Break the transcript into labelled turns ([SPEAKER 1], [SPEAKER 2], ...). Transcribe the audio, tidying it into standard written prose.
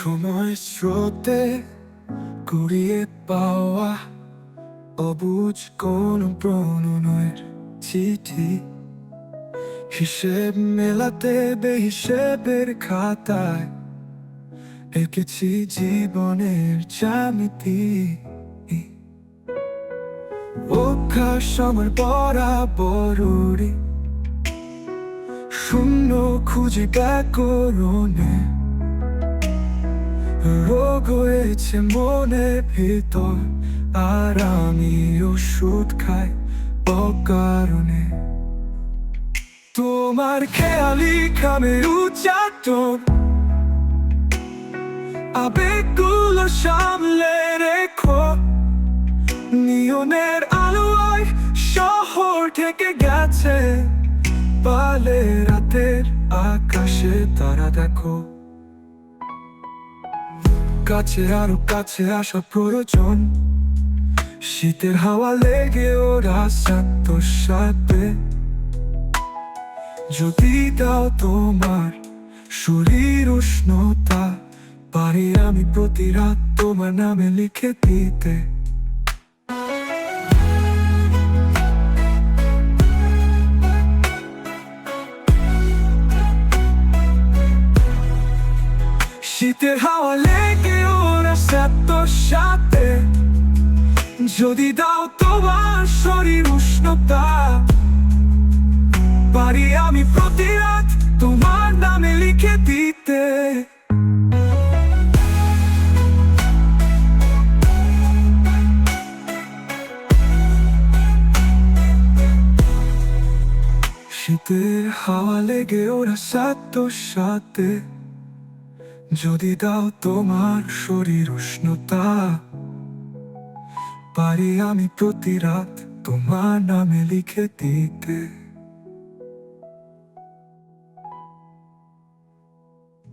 [SPEAKER 1] সময় স্রোতে কুড়িয়ে পাওয়া অবুঝ কোন প্রণয়ের চিঠি, হিসেব মেলাতে বেহিসেবের খাতায় এঁকেছি জীবনের জ্যামিতি। অভ্যাস আমার বরাবরই শূন্য খুঁজি ব্যাকরণে, রোগ হয়েছে মনের ভিতর আর আমি ওষুধ খাই অকারণে। তোমার খেয়ালি খামের উচ্চাটন আবেগগুলো সামলে রেখো, নিয়নের আলোয় শহর থেকে গেছে পালে রাতের আকাশে তারা দেখো। কাছে আরো কাছে আসা প্রয়োজন, শীতের হাওয়া লেগে ওরা সাথে। যদি দাও তোমার শরীর উষ্ণতা, পারি আমি প্রতি রাত তোমার নামে লিখে দিতে। শীতের হাওয়া লেগে ওরা সাথে, যদি দাও তোমার শরীর উষ্ণতা, পারি আমি প্রতি রাত তোমার নামে লিখে দিতে। শীতের হাওয়া লেগে ওরা সাথে, যদি দাও তোমার শরীর উষ্ণতা, পারি আমি প্রতি রাত তোমার নামে লিখে দিতে।